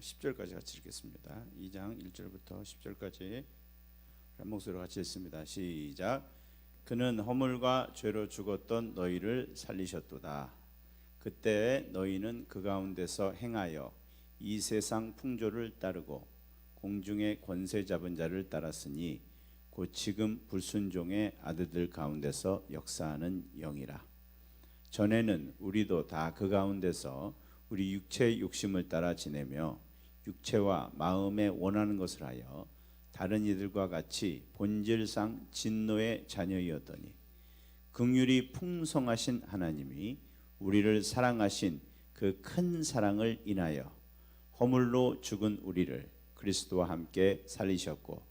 10절까지 같이 읽겠습니다. 2장 1절부터 10절까지 한 목소리로 같이 읽습니다. 시작. 그는 허물과 죄로 죽었던 너희를 살리셨도다. 그때 너희는 그 가운데서 행하여 이 세상 풍조를 따르고 공중의 권세 잡은 자를 따랐으니 곧 지금 불순종의 아들들 가운데서 역사하는 영이라. 전에는 우리도 다 그 가운데서 우리 육체의 욕심을 따라 지내며 육체와 마음에 원하는 것을 하여 다른 이들과 같이 본질상 진노의 자녀이었더니 긍휼이 풍성하신 하나님이 우리를 사랑하신 그 큰 사랑을 인하여 허물로 죽은 우리를 그리스도와 함께 살리셨고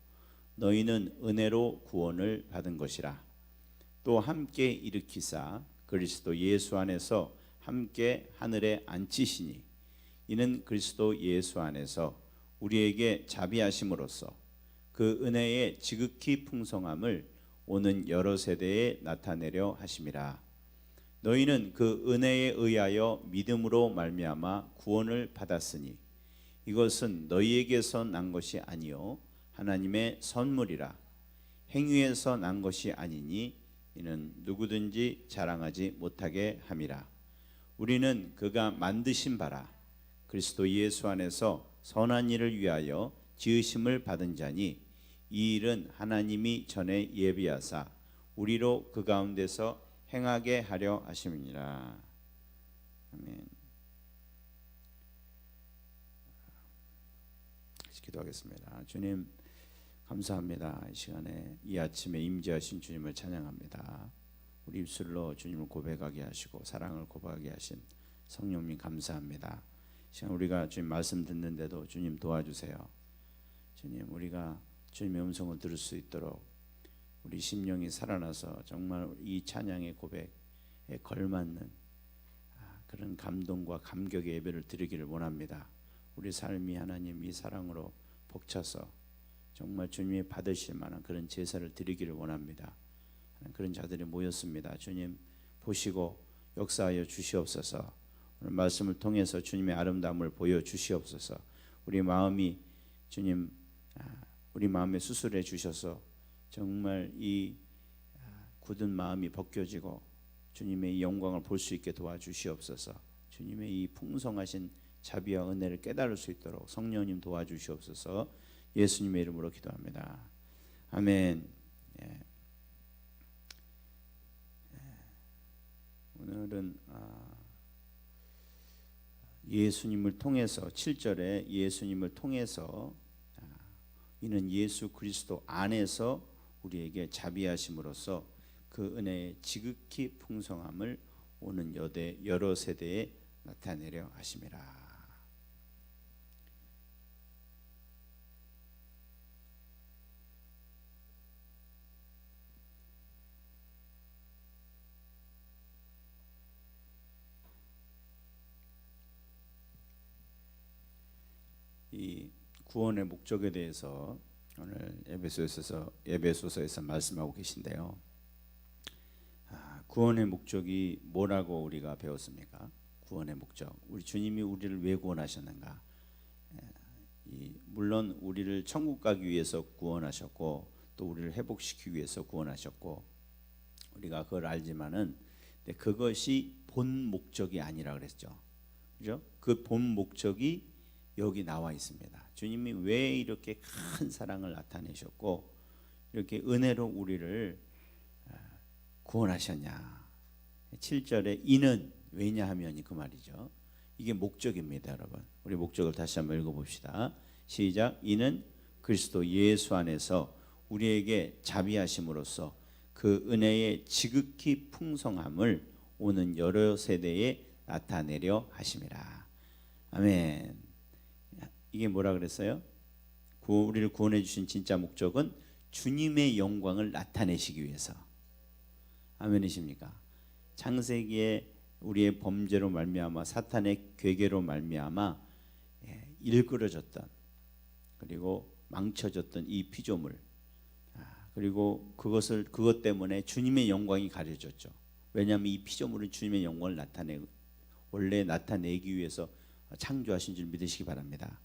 너희는 은혜로 구원을 받은 것이라. 또 함께 일으키사 그리스도 예수 안에서 함께 하늘에 앉히시니 이는 그리스도 예수 안에서 우리에게 자비하심으로써 그 은혜의 지극히 풍성함을 오는 여러 세대에 나타내려 하심이라. 너희는 그 은혜에 의하여 믿음으로 말미암아 구원을 받았으니 이것은 너희에게서 난 것이 아니요 하나님의 선물이라. 행위에서 난 것이 아니니 이는 누구든지 자랑하지 못하게 함이라. 우리는 그가 만드신 바라 그리스도 예수 안에서 선한 일을 위하여 지으심을 받은 자니 이 일은 하나님이 전에 예비하사 우리로 그 가운데서 행하게 하려 하심이니라. 아멘. 기도하겠습니다. 주님 감사합니다. 이 시간에 이 아침에 임재하신 주님을 찬양합니다. 우리 입술로 주님을 고백하게 하시고 사랑을 고백하게 하신 성령님 감사합니다. 이 시간 우리가 주님 말씀 듣는데도 주님 도와주세요. 주님 우리가 주님의 음성을 들을 수 있도록 우리 심령이 살아나서 정말 이 찬양의 고백에 걸맞는 그런 감동과 감격의 예배를 드리기를 원합니다. 우리 삶이 하나님 이 사랑으로 벅차서 정말 주님이 받으실 만한 그런 제사를 드리기를 원합니다. 그런 자들이 모였습니다. 주님 보시고 역사하여 주시옵소서. 오늘 말씀을 통해서 주님의 아름다움을 보여주시옵소서. 우리 마음이 주님 우리 마음에 수술해 주셔서 정말 이 굳은 마음이 벗겨지고 주님의 영광을 볼 수 있게 도와주시옵소서. 주님의 이 풍성하신 자비와 은혜를 깨달을 수 있도록 성령님 도와주시옵소서. 예수님의 이름으로 기도합니다. 아멘. 오늘은 예수님을 통해서 7절에 예수님을 통해서 이는 예수 그리스도 안에서 우리에게 자비하심으로써 그 은혜의 지극히 풍성함을 오는 여러 세대에 나타내려 하심이라. 이 구원의 목적에 대해서 오늘 에베소서에서 말씀하고 계신데요. 구원의 목적이 뭐라고 우리가 배웠습니까? 구원의 목적. 우리 주님이 우리를 왜 구원하셨는가? 물론 우리를 천국 가기 위해서 구원하셨고 또 우리를 회복시키기 위해서 구원하셨고 우리가 그걸 알지만은 그것이 본 목적이 아니라 그랬죠. 그죠? 그 본 목적이 여기 나와 있습니다. 주님이 왜 이렇게 큰 사랑을 나타내셨고 이렇게 은혜로 우리를 구원하셨냐. 7절에 이는 왜냐하면 그 말이죠. 이게 목적입니다, 여러분. 우리 목적을 다시 한번 읽어봅시다. 시작. 이는 그리스도 예수 안에서 우리에게 자비하심으로써 그 은혜의 지극히 풍성함을 오는 여러 세대에 나타내려 하심이라. 아멘. 이게 뭐라 그랬어요? 우리를 구원해 주신 진짜 목적은 주님의 영광을 나타내시기 위해서. 아멘이십니까? 창세기에 우리의 범죄로 말미암아 사탄의 괴계로 말미암아 일그러졌던 그리고 망쳐졌던 이 피조물 그리고 그것 때문에 주님의 영광이 가려졌죠. 왜냐하면 이 피조물은 주님의 영광을 원래 나타내기 위해서 창조하신 줄 믿으시기 바랍니다.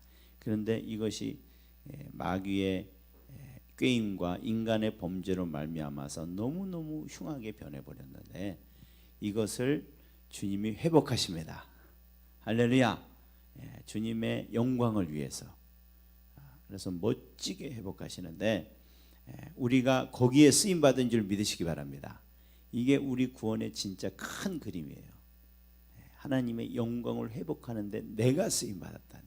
그런데 이것이 마귀의 꾀임과 인간의 범죄로 말미암아서 너무너무 흉하게 변해버렸는데 이것을 주님이 회복하십니다. 할렐루야. 주님의 영광을 위해서. 그래서 멋지게 회복하시는데 우리가 거기에 쓰임받은 줄 믿으시기 바랍니다. 이게 우리 구원의 진짜 큰 그림이에요. 하나님의 영광을 회복하는데 내가 쓰임받았다니.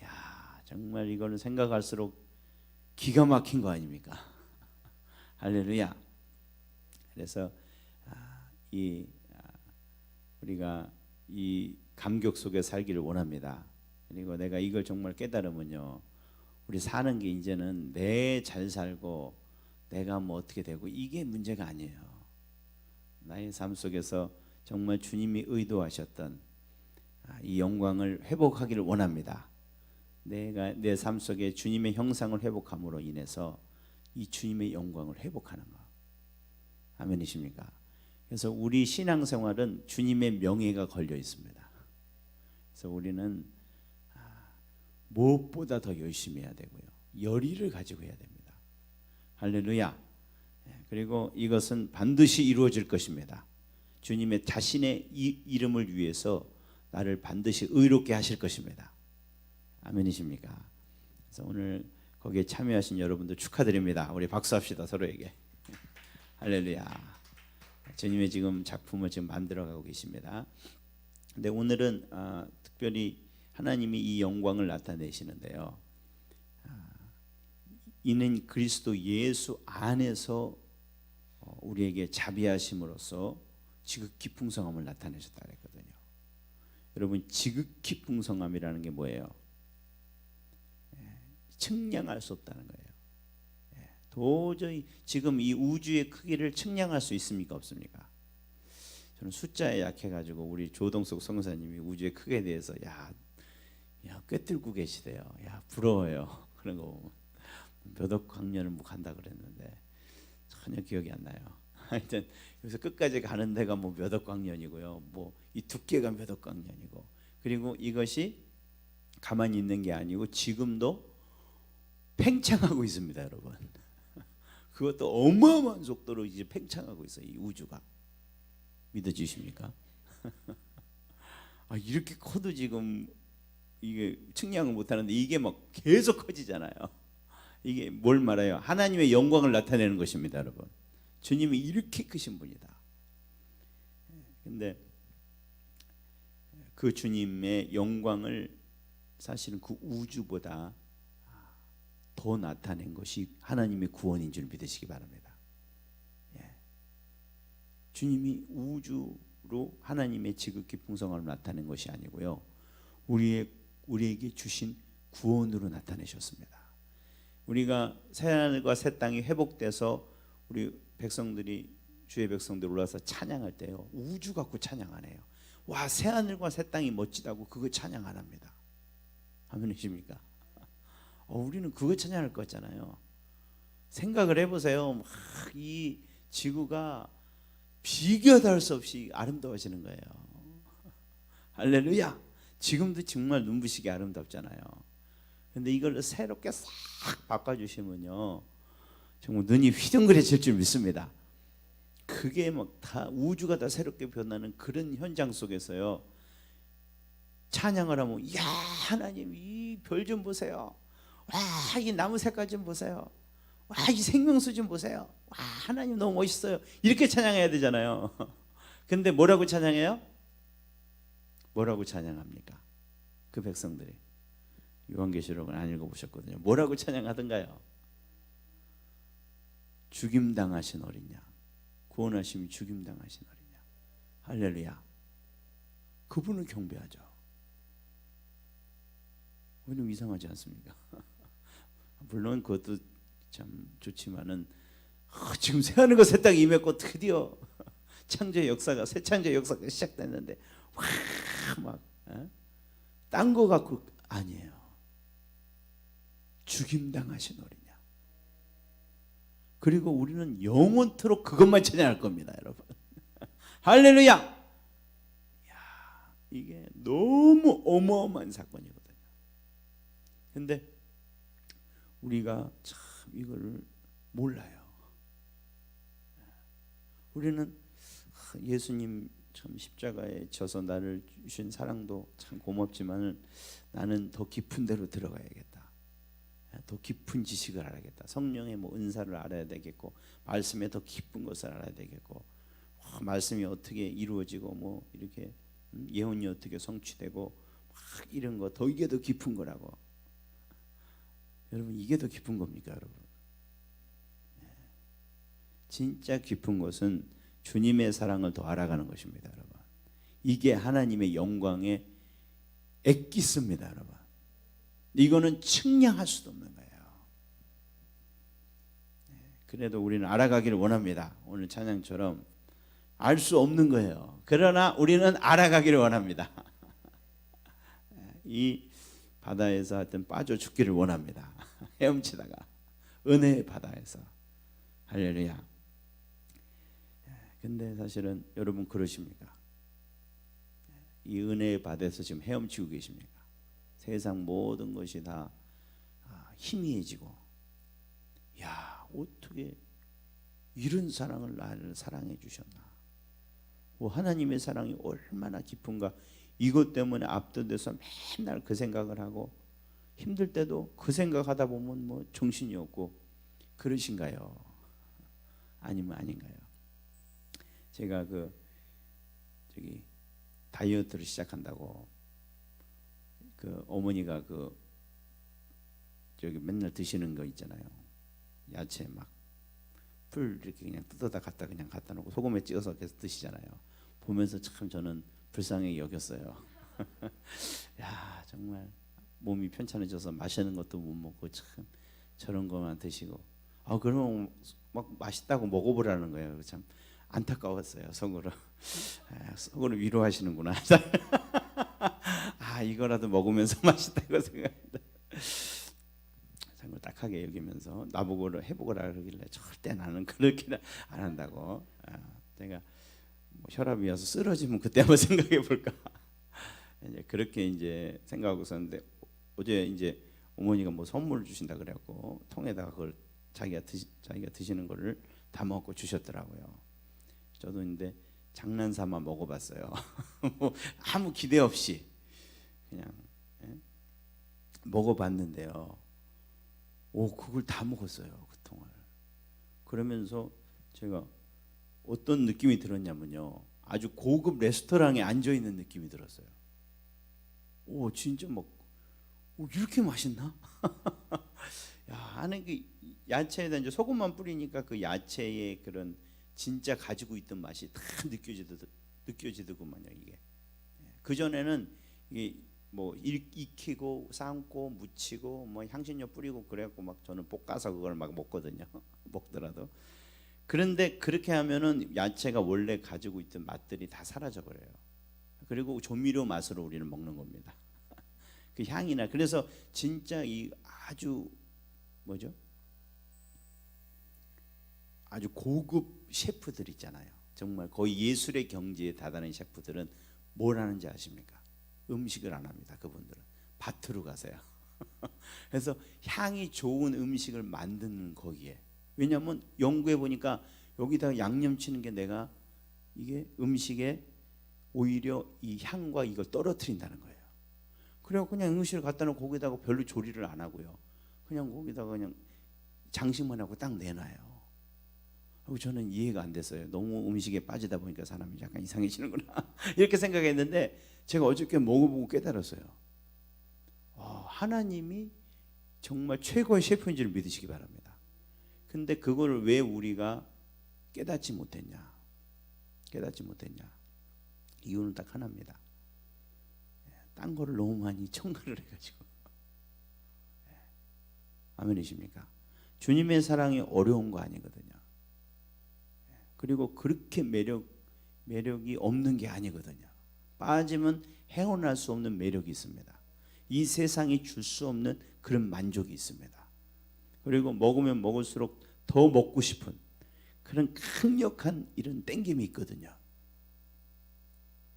야, 정말 이거는 생각할수록 기가 막힌 거 아닙니까? 할렐루야. 그래서 우리가 이 감격 속에 살기를 원합니다. 그리고 내가 이걸 정말 깨달으면요, 우리 사는 게 이제는 내 잘 살고 내가 뭐 어떻게 되고 이게 문제가 아니에요. 나의 삶 속에서 정말 주님이 의도하셨던 이 영광을 회복하기를 원합니다. 내가 내 삶 속에 주님의 형상을 회복함으로 인해서 이 주님의 영광을 회복하는 거. 아멘이십니까? 그래서 우리 신앙생활은 주님의 명예가 걸려 있습니다. 그래서 우리는 무엇보다 더 열심히 해야 되고요, 열의를 가지고 해야 됩니다. 할렐루야. 그리고 이것은 반드시 이루어질 것입니다. 주님의 자신의 이름을 위해서 나를 반드시 의롭게 하실 것입니다. 아멘이십니까? 그래서 오늘 거기에 참여하신 여러분들 축하드립니다. 우리 박수합시다, 서로에게. 할렐루야. 주님의 지금 작품을 지금 만들어가고 계십니다. 근데 오늘은 특별히 하나님이 이 영광을 나타내시는데요, 이는 그리스도 예수 안에서 우리에게 자비하심으로써 지극히 풍성함을 나타내셨다 그랬거든요. 여러분, 지극히 풍성함이라는 게 뭐예요? 측량할 수 없다는 거예요. 도저히 지금 이 우주의 크기를 측량할 수 있습니까, 없습니까? 저는 숫자에 약해가지고 우리 조동석 성사님이 우주의 크기에 대해서 야 꿰뚫고 계시대요. 야, 부러워요. 그런 거 보면 몇억 광년을 뭐 간다 그랬는데 전혀 기억이 안 나요. 하여튼 여기서 끝까지 가는 데가 뭐 몇억 광년이고요, 뭐 이 두께가 몇억 광년이고, 그리고 이것이 가만히 있는 게 아니고 지금도 팽창하고 있습니다, 여러분. 그것도 어마어마한 속도로 이제 팽창하고 있어요, 이 우주가. 믿어지십니까? 이렇게 커도 지금 이게 측량을 못하는데 이게 막 계속 커지잖아요. 이게 뭘 말해요? 하나님의 영광을 나타내는 것입니다, 여러분. 주님이 이렇게 크신 분이다. 근데 그 주님의 영광을 사실은 그 우주보다 더 나타낸 것이 하나님의 구원인 줄 믿으시기 바랍니다. 주님이 우주로 하나님의 지극히 풍성함을 나타낸 것이 아니고요, 우리에게 주신 구원으로 나타내셨습니다. 우리가 새하늘과 새 땅이 회복돼서 우리 백성들이, 주의 백성들 올라와서 찬양할 때요, 우주 갖고 찬양 안 해요. 와, 새하늘과 새 땅이 멋지다고 그거 찬양 안 합니다. 아멘이십니까? 우리는 그거 찬양할 것 같잖아요. 생각을 해보세요. 이 지구가 비교도 할 수 없이 아름다워지는 거예요. 할렐루야. 지금도 정말 눈부시게 아름답잖아요. 근데 이걸 새롭게 싹 바꿔주시면요, 정말 눈이 휘둥그레질 줄 믿습니다. 그게 막 다 우주가 다 새롭게 변하는 그런 현장 속에서요, 찬양을 하면, 야, 하나님 이 별 좀 보세요. 와, 이 나무 색깔 좀 보세요. 와, 이 생명수 좀 보세요. 와, 하나님 너무 멋있어요. 이렇게 찬양해야 되잖아요. 근데 뭐라고 찬양해요? 뭐라고 찬양합니까? 그 백성들이. 요한계시록은 안 읽어보셨거든요. 뭐라고 찬양하던가요? 죽임당하신 어린 양, 구원하심이 죽임당하신 어린 양. 할렐루야. 그분을 경배하죠. 좀 이상하지 않습니까? 물론 그것도 참 좋지만은 지금 새하늘과 새 땅이 임했고 드디어 창조의 역사가, 새 창조의 역사가 시작됐는데 막 딴 거 갖고 아니에요. 죽임당하신 어린 양. 그리고 우리는 영원토록 그것만 찬양할 겁니다, 여러분. 할렐루야. 야, 이게 너무 어마어마한 사건이거든요. 근데 우리가 참 이거를 몰라요. 우리는 예수님 참 십자가에 져서 나를 주신 사랑도 참 고맙지만 나는 더 깊은 데로 들어가야겠다. 더 깊은 지식을 알아야겠다. 성령의 뭐 은사를 알아야 되겠고, 말씀에 더 깊은 것을 알아야 되겠고, 말씀이 어떻게 이루어지고 뭐 이렇게 예언이 어떻게 성취되고 막 이런 거 더, 이게 더 깊은 거라고. 여러분, 이게 더 깊은 겁니까, 여러분? 진짜 깊은 것은 주님의 사랑을 더 알아가는 것입니다, 여러분. 이게 하나님의 영광의 엑기스입니다, 여러분. 이거는 측량할 수도 없는 거예요. 그래도 우리는 알아가기를 원합니다. 오늘 찬양처럼 알 수 없는 거예요. 그러나 우리는 알아가기를 원합니다. 이 바다에서 하여튼 빠져 죽기를 원합니다. 헤엄치다가 은혜의 바다에서. 할렐루야. 근데 사실은 여러분 그러십니까? 이 은혜의 바다에서 지금 헤엄치고 계십니까? 세상 모든 것이 다 희미해지고, 야, 어떻게 이런 사랑을 나를 사랑해 주셨나? 하나님의 사랑이 얼마나 깊은가? 이것 때문에 압도돼서 맨날 그 생각을 하고, 힘들 때도 그 생각하다 보면 뭐 정신이 없고 그러신가요? 아니면 아닌가요? 제가 저기 다이어트를 시작한다고 어머니가 저기 맨날 드시는 거 있잖아요. 야채 막 풀 이렇게 그냥 뜯어다 그냥 갖다 놓고 소금에 찍어서 계속 드시잖아요. 보면서 참 저는 불쌍하게 여겼어요. 야, 정말 몸이 편찮아져서 마시는 것도 못 먹고 참 저런 것만 드시고, 그러면 막 맛있다고 먹어보라는 거예요. 참 안타까웠어요, 속으로. 속으로 위로하시는구나. 이거라도 먹으면서 맛있다고 생각합니다. 정말 딱하게 여기면서 나보고 해보거라 그러길래 절대 나는 그렇게는 안 한다고. 제가 뭐 혈압이 와서 쓰러지면 그때 한번 생각해 볼까. 이제 그렇게 이제 생각하고 있었는데, 어제 이제 어머니가 뭐 선물을 주신다 그래갖고 통에다가 그걸 자기가 드시는 거를 다 먹고 주셨더라고요. 저도 근데 장난삼아 먹어봤어요. 뭐 아무 기대 없이 그냥 먹어봤는데요. 그걸 다 먹었어요, 그 통을. 그러면서 제가 어떤 느낌이 들었냐면요, 아주 고급 레스토랑에 앉아 있는 느낌이 들었어요. 진짜 막 이렇게 맛있나? 야, 하는 그 야채에다 이제 소금만 뿌리니까 그 야채의 그런 진짜 가지고 있던 맛이 다 느껴지더구만요, 이게. 그 전에는 이게 뭐 익히고 삶고 무치고 뭐 향신료 뿌리고 그래갖고 막 저는 볶아서 그걸 막 먹거든요. 먹더라도. 그런데 그렇게 하면은 야채가 원래 가지고 있던 맛들이 다 사라져 버려요. 그리고 조미료 맛으로 우리는 먹는 겁니다. 그 향이나. 그래서 진짜 이 아주 아주 고급 셰프들 있잖아요. 정말 거의 예술의 경지에 다다른 셰프들은 뭘 하는지 아십니까? 음식을 안 합니다. 그분들은 밭으로 가세요. 그래서 향이 좋은 음식을 만드는 거기에. 왜냐하면 연구해 보니까 여기다가 양념치는 게 이게 음식에 오히려 이 향과 이걸 떨어뜨린다는 거예요. 그래서 그냥 음식을 갖다 놓고 거기다가 별로 조리를 안 하고요. 그냥 거기다가 그냥 장식만 하고 딱 내놔요. 저는 이해가 안 됐어요. 너무 음식에 빠지다 보니까 사람이 약간 이상해지는구나 이렇게 생각했는데, 제가 어저께 먹어보고 깨달았어요. 하나님이 정말 최고의 셰프인 줄 믿으시기 바랍니다. 근데 그거를 왜 우리가 깨닫지 못했냐? 이유는 딱 하나입니다. 딴 거를 너무 많이 첨가를 해가지고. 아멘이십니까? 주님의 사랑이 어려운 거 아니거든요. 그리고 그렇게 매력이 없는 게 아니거든요. 빠지면 헤어날 수 없는 매력이 있습니다. 이 세상이 줄 수 없는 그런 만족이 있습니다. 그리고 먹으면 먹을수록 더 먹고 싶은 그런 강력한 이런 땡김이 있거든요.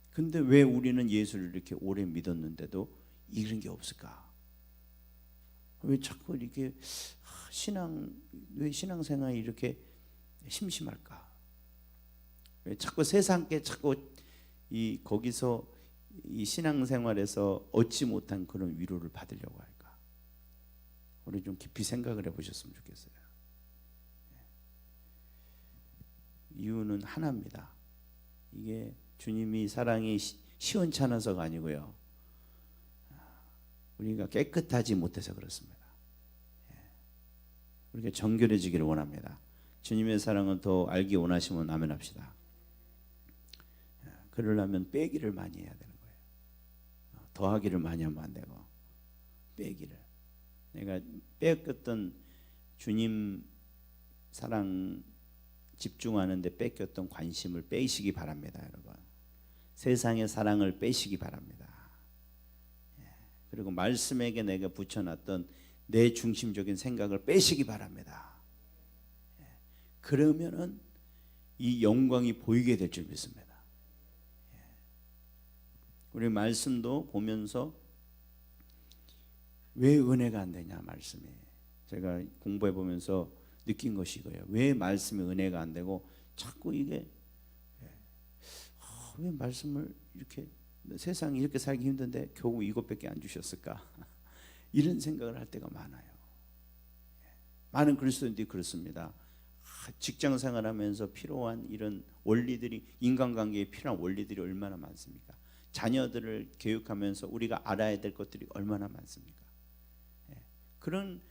근데 왜 우리는 예수를 이렇게 오래 믿었는데도 이런 게 없을까? 왜 자꾸 이렇게 왜 신앙생활이 이렇게 심심할까? 왜 자꾸 세상께 자꾸 거기서 이 신앙생활에서 얻지 못한 그런 위로를 받으려고 할까? 우리 좀 깊이 생각을 해보셨으면 좋겠어요. 이유는 하나입니다. 이게 주님이 사랑이 시원찮아서가 아니고요, 우리가 깨끗하지 못해서 그렇습니다. 우리가 정결해지기를 원합니다. 주님의 사랑은 더 알기 원하시면 아멘합시다. 그러려면 빼기를 많이 해야 되는 거예요. 더하기를 많이 하면 안 되고 빼기를. 내가 뺏겼던 주님 사랑 집중하는데 뺏겼던 관심을 빼시기 바랍니다, 여러분. 세상의 사랑을 빼시기 바랍니다. 그리고 말씀에게 내가 붙여놨던 내 중심적인 생각을 빼시기 바랍니다. 그러면은 이 영광이 보이게 될 줄 믿습니다. 우리 말씀도 보면서 왜 은혜가 안 되냐, 말씀이. 제가 공부해 보면서 느낀 것이 이거예요. 왜 말씀이 은혜가 안 되고 자꾸 이게 왜 말씀을 이렇게, 세상이 이렇게 살기 힘든데 겨우 이것밖에 안 주셨을까? 이런 생각을 할 때가 많아요. 많은 그리스도인들이 그렇습니다. 직장 생활하면서 필요한 이런 원리들이, 인간관계에 필요한 원리들이 얼마나 많습니까? 자녀들을 교육하면서 우리가 알아야 될 것들이 얼마나 많습니까? 그런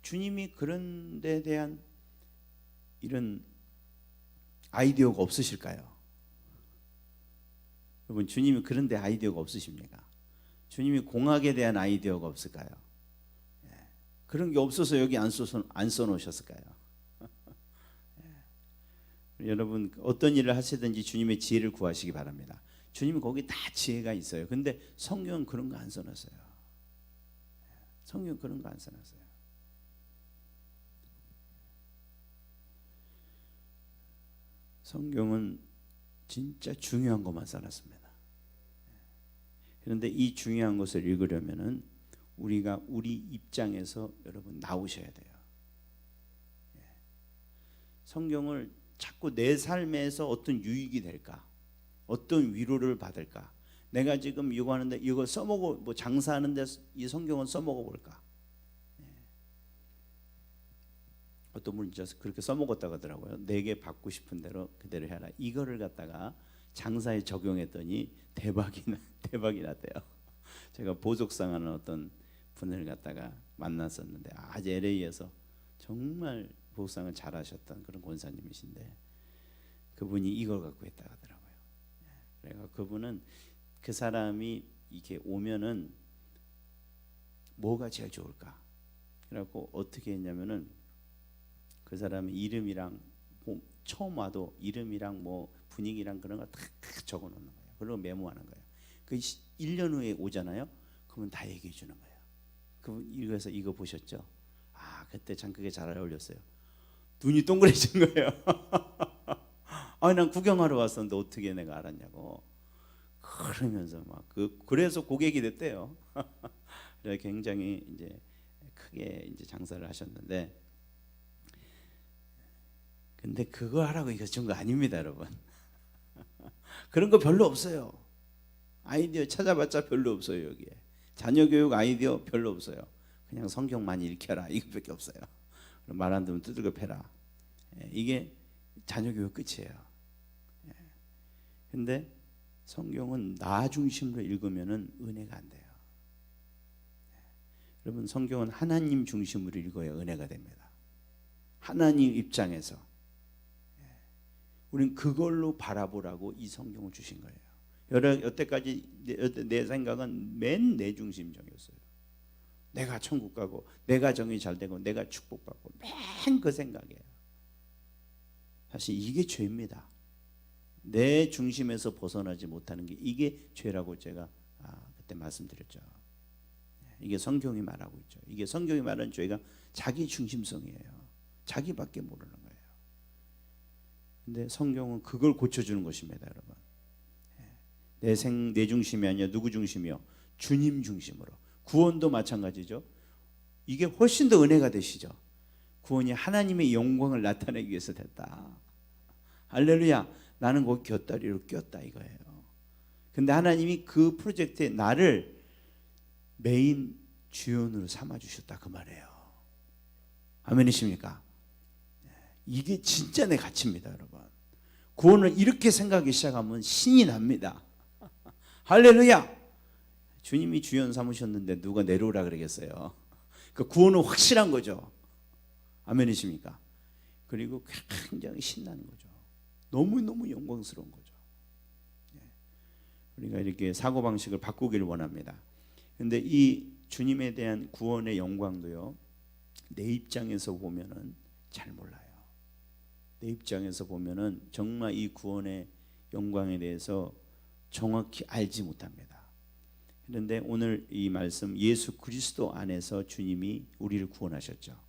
주님이 그런 데 대한 이런 아이디어가 없으실까요? 여러분, 주님이 그런 데 아이디어가 없으십니까? 주님이 공학에 대한 아이디어가 없을까요? 그런 게 없어서 여기 안 써놓으셨을까요? 여러분, 어떤 일을 하시든지 주님의 지혜를 구하시기 바랍니다. 주님은 거기 다 지혜가 있어요. 근데 성경은 그런 거 안 써놨어요. 성경은 그런 거 안 써놨어요. 성경은 진짜 중요한 것만 써놨습니다. 그런데 이 중요한 것을 읽으려면은 우리가 우리 입장에서 여러분 나오셔야 돼요. 성경을 자꾸 내 삶에서 어떤 유익이 될까, 어떤 위로를 받을까, 내가 지금 이거 하는데 이거 써먹어, 뭐 장사하는데 이 성경은 써먹어 볼까. 어떤 분이 그렇게 써먹었다고 하더라고요. 내게 받고 싶은 대로 그대로 해라. 이거를 갖다가 장사에 적용했더니 대박이 났대요. 제가 보석상하는 어떤 분을 갖다가 만났었는데, 아주 LA에서 정말 보석상을 잘하셨던 그런 권사님이신데, 그분이 이걸 갖고 했다고 하더라고요. 그래서 그분은, 그 사람이 이렇게 오면은 뭐가 제일 좋을까? 그래갖고 어떻게 했냐면은, 그 사람의 이름이랑 처음 와도 이름이랑 뭐 분위기랑 그런 거 다 적어 놓는 거예요. 그리고 메모하는 거예요. 그 1년 후에 오잖아요. 그러면 다 얘기해 주는 거예요. 그분 이거에서 이거 보셨죠? 아, 그때 참 그게 잘 어울렸어요. 눈이 동그래진 거예요. 아니, 난 구경하러 왔었는데 어떻게 내가 알았냐고. 그러면서 막 그래서 고객이 됐대요. 그래서 굉장히 이제 크게 이제 장사를 하셨는데, 근데 그거 하라고 이거 준 거 아닙니다, 여러분. 그런 거 별로 없어요. 아이디어 찾아봤자 별로 없어요. 여기에 자녀 교육 아이디어 별로 없어요. 그냥 성경 많이 읽혀라, 이거밖에 없어요. 말 안 듣면 두들겨 패라. 이게 자녀 교육 끝이에요. 근데 성경은 나 중심으로 읽으면은 은혜가 안 돼요. 여러분, 성경은 하나님 중심으로 읽어야 은혜가 됩니다. 하나님 입장에서 우린 그걸로 바라보라고 이 성경을 주신 거예요. 여태까지 내 생각은 맨 내 중심적이었어요. 내가 천국 가고, 내가 정이 잘 되고, 내가 축복받고, 맨 그 생각이에요. 사실 이게 죄입니다. 내 중심에서 벗어나지 못하는 게 이게 죄라고 제가 그때 말씀드렸죠. 이게 성경이 말하고 있죠. 이게 성경이 말하는 죄가 자기 중심성이에요. 자기밖에 모르는 거예요. 근데 성경은 그걸 고쳐주는 것입니다, 여러분. 내 중심이 아니라 누구 중심이요? 주님 중심으로. 구원도 마찬가지죠. 이게 훨씬 더 은혜가 되시죠. 구원이 하나님의 영광을 나타내기 위해서 됐다. 할렐루야. 나는 거기 곁다리로 꼈다 이거예요. 근데 하나님이 그 프로젝트에 나를 메인 주연으로 삼아주셨다 그 말이에요. 아멘이십니까? 이게 진짜 내 가치입니다 여러분. 구원을 이렇게 생각하기 시작하면 신이 납니다. 할렐루야. 주님이 주연 삼으셨는데 누가 내려오라 그러겠어요. 그 구원은 확실한 거죠. 아멘이십니까? 그리고 굉장히 신나는 거죠. 너무너무 영광스러운 거죠. 우리가 이렇게 사고방식을 바꾸기를 원합니다. 그런데 이 주님에 대한 구원의 영광도요, 내 입장에서 보면은 잘 몰라요. 내 입장에서 보면은 정말 이 구원의 영광에 대해서 정확히 알지 못합니다. 그런데 오늘 이 말씀, 예수 그리스도 안에서 주님이 우리를 구원하셨죠.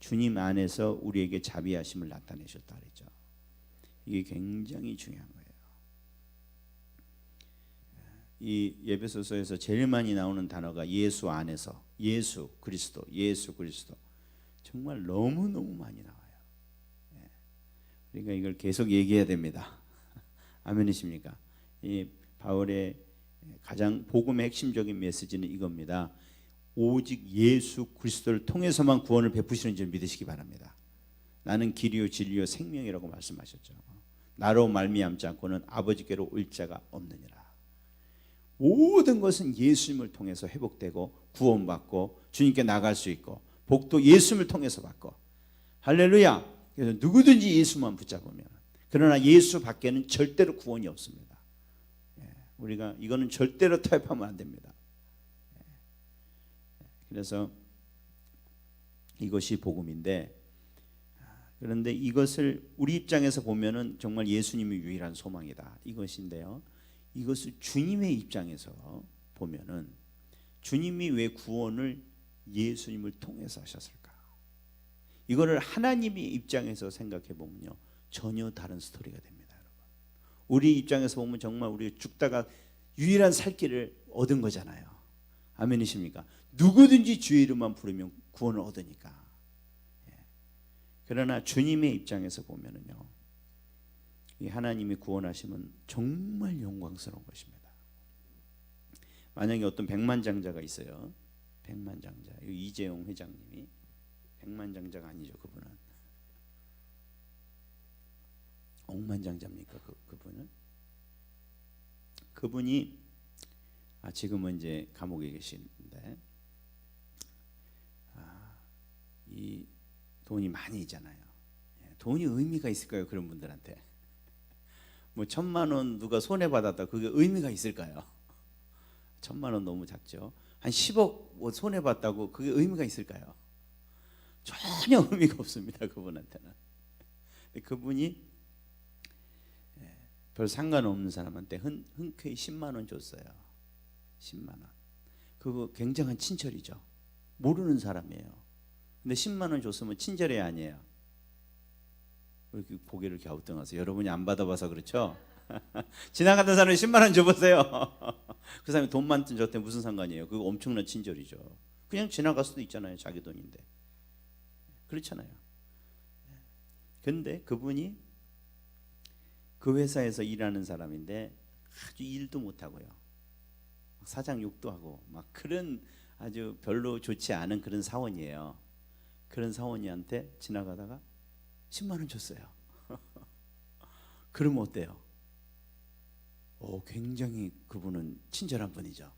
주님 안에서 우리에게 자비하심을 나타내셨다 그랬죠. 이게 굉장히 중요한 거예요. 이 에베소서에서 제일 많이 나오는 단어가 예수 안에서, 예수 그리스도, 예수 그리스도. 정말 너무너무 많이 나와요. 그러니까 이걸 계속 얘기해야 됩니다. 아멘이십니까? 이 바울의 가장 복음의 핵심적인 메시지는 이겁니다. 오직 예수 그리스도를 통해서만 구원을 베푸시는 줄 믿으시기 바랍니다. 나는 길이요 진리요 생명이라고 말씀하셨죠. 나로 말미암지 않고는 아버지께로 올 자가 없느니라. 모든 것은 예수님을 통해서 회복되고 구원받고 주님께 나갈 수 있고, 복도 예수님을 통해서 받고. 할렐루야. 그래서 누구든지 예수만 붙잡으면, 그러나 예수 밖에는 절대로 구원이 없습니다. 우리가 이거는 절대로 타협하면 안 됩니다. 그래서 이것이 복음인데, 그런데 이것을 우리 입장에서 보면은 정말 예수님이 유일한 소망이다 이것인데요, 이것을 주님의 입장에서 보면은 주님이 왜 구원을 예수님을 통해서 하셨을까? 이거를 하나님의 입장에서 생각해 보면요, 전혀 다른 스토리가 됩니다, 여러분. 우리 입장에서 보면 정말 우리가 죽다가 유일한 살 길을 얻은 거잖아요. 아멘이십니까? 누구든지 주의 이름만 부르면 구원을 얻으니까. 그러나 주님의 입장에서 보면은요, 이 하나님이 구원하시면 정말 영광스러운 것입니다. 만약에 어떤 백만장자가 있어요. 백만장자, 이재용 회장님이 백만장자가 아니죠. 그분은 억만장자입니까? 그분은? 그분이 지금은 이제 감옥에 계시는데, 이 돈이 많이 있잖아요. 돈이 의미가 있을까요? 그런 분들한테 뭐 1,000만 원 누가 손해 받았다, 그게 의미가 있을까요? 1,000만 원 너무 작죠. 한 10억 뭐 손해 봤다고 그게 의미가 있을까요? 전혀 의미가 없습니다, 그분한테는. 그분이 별 상관없는 사람한테 흔쾌히 10만 원 줬어요. 10만 원. 그거 굉장한 친절이죠. 모르는 사람이에요. 근데 10만 원 줬으면 친절해 아니에요? 이렇게 고개를 갸우뚱하세요. 여러분이 안 받아봐서 그렇죠? 지나가던 사람이 10만 원 줘보세요. 그 사람이 돈 많든 적든 무슨 상관이에요? 그거 엄청난 친절이죠. 그냥 지나갈 수도 있잖아요, 자기 돈인데. 그렇잖아요. 근데 그분이 그 회사에서 일하는 사람인데 아주 일도 못하고요, 사장 욕도 하고 막 그런 아주 별로 좋지 않은 그런 사원이에요. 그런 사원이한테 지나가다가 10만 원 줬어요. 그러면 어때요? 굉장히 그분은 친절한 분이죠.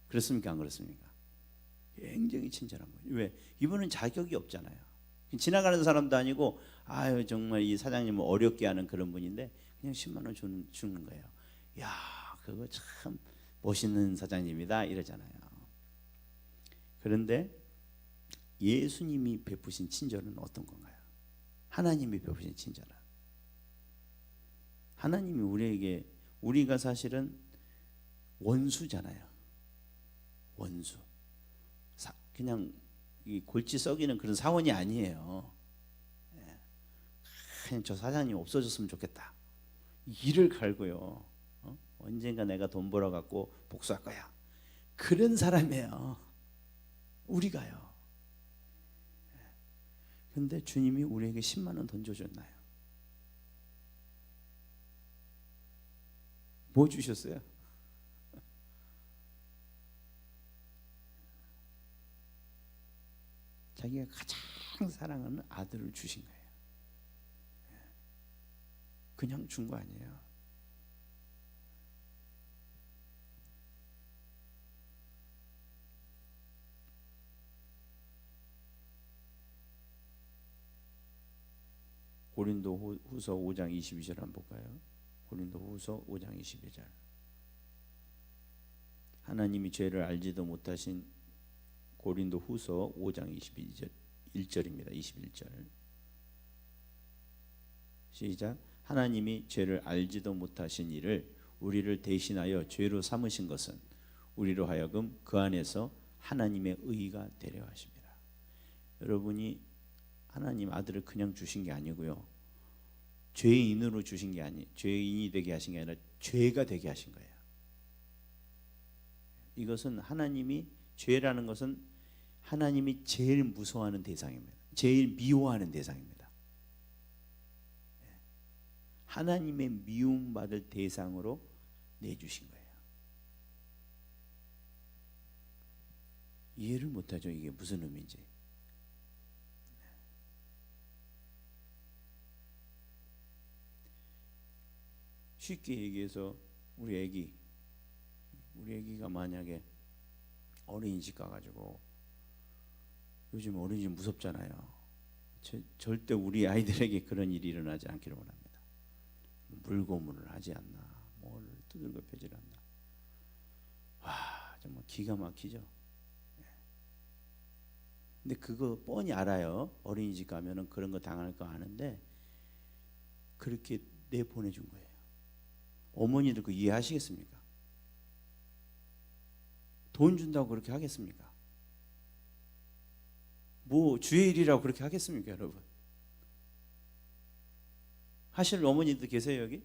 그렇습니까? 안 그렇습니까? 굉장히 친절한 분. 왜? 이분은 자격이 없잖아요. 지나가는 사람도 아니고, 아유 정말 이 사장님을 어렵게 하는 그런 분인데 그냥 10만 원 주는 거예요. 야, 그거 참 멋있는 사장님이다 이러잖아요. 그런데 예수님이 베푸신 친절은 어떤 건가요? 하나님이 베푸신 친절은, 하나님이 우리에게, 우리가 사실은 원수잖아요. 원수. 그냥 이 골치 썩이는 그런 사원이 아니에요. 그냥 저 사장님 없어졌으면 좋겠다, 이를 갈고요, 언젠가 내가 돈 벌어 갖고 복수할 거야, 그런 사람이에요. 우리가요. 근데 주님이 우리에게 10만 원 던져줬나요? 뭐 주셨어요? 자기가 가장 사랑하는 아들을 주신 거예요. 그냥 준 거 아니에요. 고린도후서 5장 22절 한번 볼까요? 고린도후서 5장 22절. 하나님이 죄를 알지도 못하신 고린도후서 5장 22절 1절입니다. 21절. 시작. 하나님이 죄를 알지도 못하신 이를 우리를 대신하여 죄로 삼으신 것은 우리로 하여금 그 안에서 하나님의 의가 되려 하십니다. 여러분이 하나님 아들을 그냥 주신 게 아니고요. 죄인으로 주신 게 아니, 죄인이 되게 하신 게 아니라 죄가 되게 하신 거예요. 이것은 하나님이 죄라는 것은 하나님이 제일 무서워하는 대상입니다. 제일 미워하는 대상입니다. 하나님의 미움받을 대상으로 내주신 거예요. 이해를 못하죠. 이게 무슨 의미인지. 쉽게 얘기해서 우리 애기가 만약에 어린이집 가가지고, 요즘 어린이집 무섭잖아요. 절대 우리 아이들에게 그런 일이 일어나지 않기를 원합니다. 물고문을 하지 않나, 뭘 두들겨 패질 않나. 와, 정말 기가 막히죠. 근데 그거 뻔히 알아요. 어린이집 가면은 그런 거 당할 거 아는데 그렇게 내보내준 거예요. 어머니들 그 이해하시겠습니까? 돈 준다고 그렇게 하겠습니까? 뭐 주의 일이라고 그렇게 하겠습니까, 여러분? 하실 어머니들 계세요, 여기?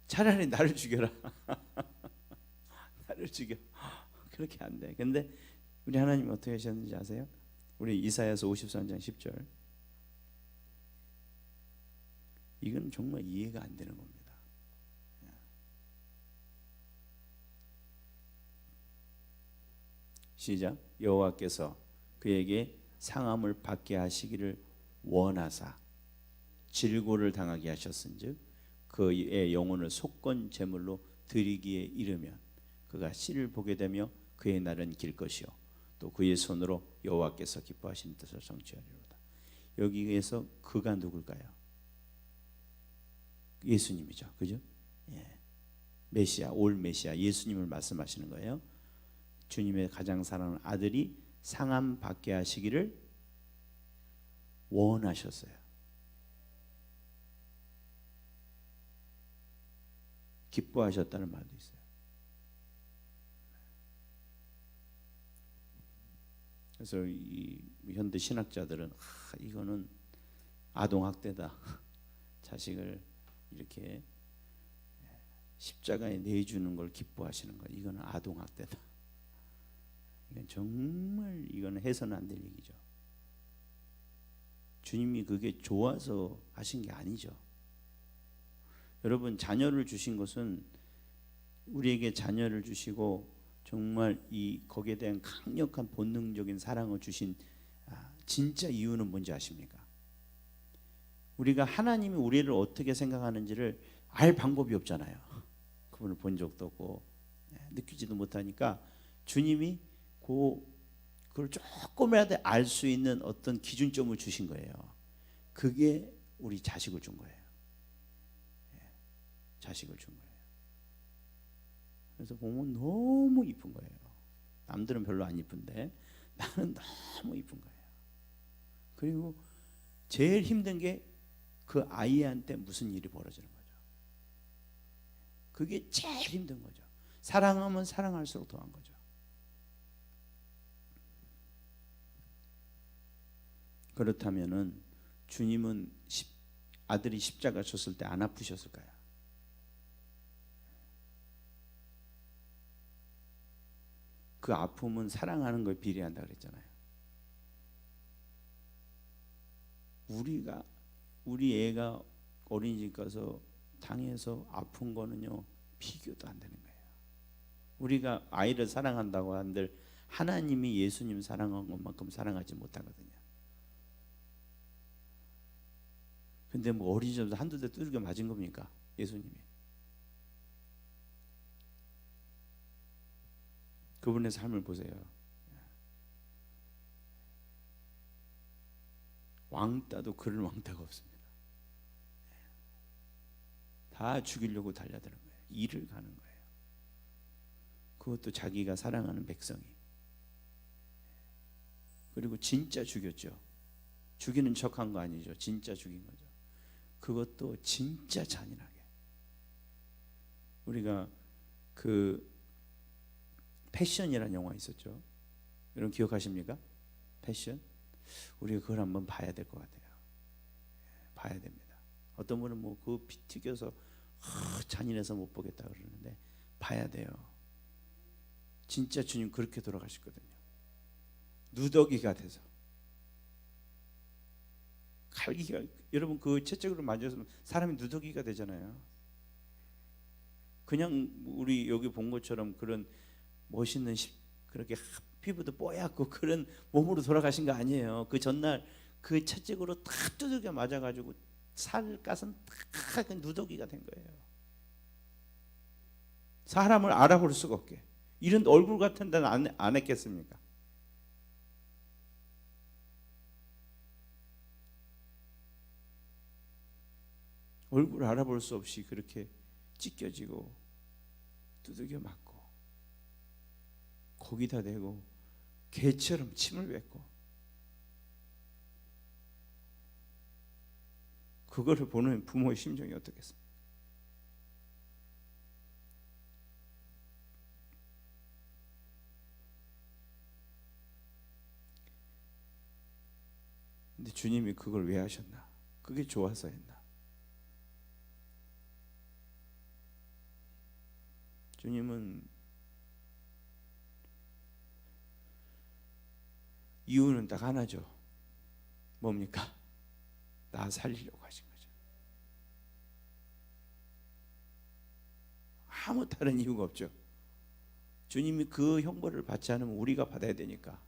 차라리 나를 죽여라. 나를 죽여. 그렇게 안 돼. 근데 우리 하나님 어떻게 하셨는지 아세요? 우리 이사야서 53장 10절. 이건 정말 이해가 안 되는 겁니다. 시작. 여호와께서 그에게 상함을 받게 하시기를 원하사 질고를 당하게 하셨은즉 그의 영혼을 속건 제물로 드리기에 이르면 그가 씨를 보게 되며 그의 날은 길 것이요 또 그의 손으로 여호와께서 기뻐하시는 뜻을 성취하리로다. 여기에서 그가 누굴까요? 예수님이죠. 그죠? 예. 메시아, 올 메시아 예수님을 말씀하시는 거예요. 주님의 가장 사랑하는 아들이 상함 받게 하시기를 원하셨어요. 기뻐하셨다는 말도 있어요. 그래서 이 현대 신학자들은 이거는 아동 학대다. 자식을 이렇게 십자가에 내주는 걸 기뻐하시는 거, 이거는 아동 학대다. 이건 정말 이거는 해서는 안 될 얘기죠. 주님이 그게 좋아서 하신 게 아니죠. 여러분, 자녀를 주신 것은 우리에게 자녀를 주시고 정말 이 거기에 대한 강력한 본능적인 사랑을 주신 진짜 이유는 뭔지 아십니까? 우리가 하나님이 우리를 어떻게 생각하는지를 알 방법이 없잖아요. 그분을 본 적도 없고 느끼지도 못하니까 주님이 그걸 조금이라도 알 수 있는 어떤 기준점을 주신 거예요. 그게 우리 자식을 준 거예요. 자식을 준 거예요. 그래서 보면 너무 이쁜 거예요. 남들은 별로 안 이쁜데 나는 너무 이쁜 거예요. 그리고 제일 힘든 게 그 아이한테 무슨 일이 벌어지는 거죠. 그게 제일 힘든 거죠. 사랑하면 사랑할수록 더한 거죠. 그렇다면은 주님은 아들이 십자가 졌을 때 안 아프셨을까요? 그 아픔은 사랑하는 걸 비례한다 그랬잖아요. 우리 애가 어린이집 가서 당해서 아픈 거는요 비교도 안 되는 거예요. 우리가 아이를 사랑한다고 한들 하나님이 예수님 사랑한 것만큼 사랑하지 못하거든요. 근데 뭐 어린이집에서 한두 대 두들겨 맞은 겁니까? 예수님이. 그분의 삶을 보세요. 왕따도 그런 왕따가 없습니다. 다 죽이려고 달려드는 거예요. 일을 가는 거예요. 그것도 자기가 사랑하는 백성이. 그리고 진짜 죽였죠. 죽이는 척한 거 아니죠. 진짜 죽인 거죠. 그것도 진짜 잔인하게. 우리가 그 패션이라는 영화 있었죠. 여러분 기억하십니까? 패션? 우리가 그걸 한번 봐야 될 것 같아요. 봐야 됩니다. 어떤 분은 뭐 그 피 튀겨서 잔인해서 못 보겠다 그러는데 봐야 돼요. 진짜 주님 그렇게 돌아가셨거든요. 누더기가 돼서 칼기가, 여러분 그 채찍으로 만져서 사람이 누더기가 되잖아요. 그냥 우리 여기 본 것처럼 그런 멋있는 그렇게 피부도 뽀얗고 그런 몸으로 돌아가신 거 아니에요. 그 전날 그 채찍으로 탁 두들겨 맞아가지고 살 가슴 탁 누더기가 된 거예요. 사람을 알아볼 수가 없게. 이런 얼굴 같은 데는 안 했겠습니까? 얼굴 알아볼 수 없이 그렇게 찢겨지고 두들겨 맞고 거기다 대고 개처럼 침을 뱉고, 그거를 보는 부모의 심정이 어떻겠습니까? 근데 주님이 그걸 왜 하셨나? 그게 좋아서 했나? 주님은 이유는 딱 하나죠. 뭡니까? 나 살리려고 하신 거죠. 아무 다른 이유가 없죠. 주님이 그 형벌을 받지 않으면 우리가 받아야 되니까.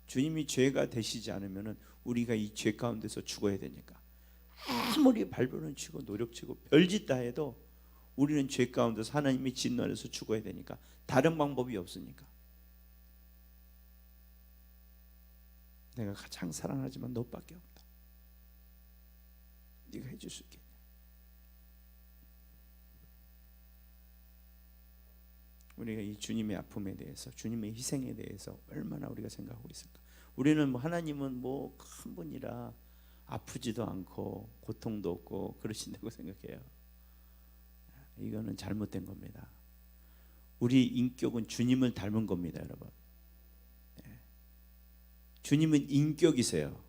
주님이 죄가 되시지 않으면 우리가 이 죄 가운데서 죽어야 되니까. 아무리 발버둥 치고 노력치고 별짓 다 해도 우리는 죄 가운데서 하나님의 진노 안에서 죽어야 되니까. 다른 방법이 없으니까. 내가 가장 사랑하지만 너밖에 없다. 네가 해줄 수 있겠냐? 우리가 이 주님의 아픔에 대해서, 주님의 희생에 대해서 얼마나 우리가 생각하고 있을까? 우리는 뭐 하나님은 뭐 큰 분이라 아프지도 않고 고통도 없고 그러신다고 생각해요. 이거는 잘못된 겁니다. 우리 인격은 주님을 닮은 겁니다, 여러분. 주님은 인격이세요.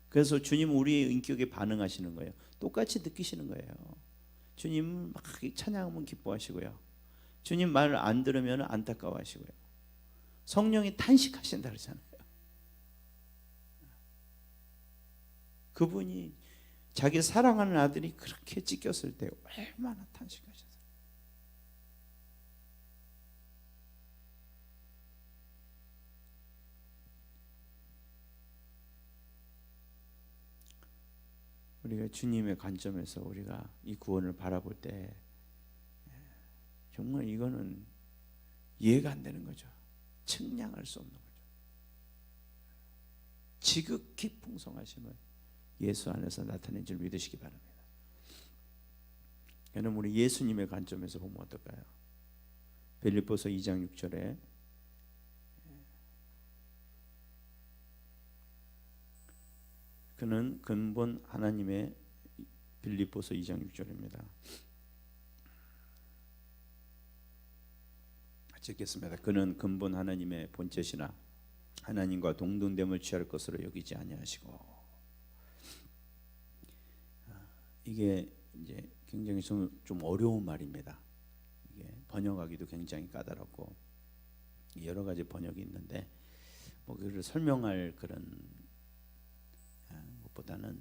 그래서 주님은 우리의 인격에 반응하시는 거예요. 똑같이 느끼시는 거예요. 주님은 막 찬양하면 기뻐하시고요. 주님 말을 안 들으면 안타까워하시고요. 성령이 탄식하신다 그러잖아요. 그분이 자기 사랑하는 아들이 그렇게 찢겼을 때 얼마나 탄식하셨어요. 우리가 주님의 관점에서 우리가 이 구원을 바라볼 때 정말 이거는 이해가 안 되는 거죠. 측량할 수 없는 거죠. 지극히 풍성하심을 예수 안에서 나타낸 줄 믿으시기 바랍니다. 여러분 우리 예수님의 관점에서 보면 어떨까요? 빌립보서 2장 6절에 그는 근본 하나님의, 빌립보서 2장 6절입니다. 같이 읽겠습니다. 그는 근본 하나님의 본체시나 하나님과 동등됨을 취할 것으로 여기지 아니하시고. 이게 이제 굉장히 좀 어려운 말입니다. 이게 번역하기도 굉장히 까다롭고 여러 가지 번역이 있는데 뭐 그를 설명할 그런 것보다는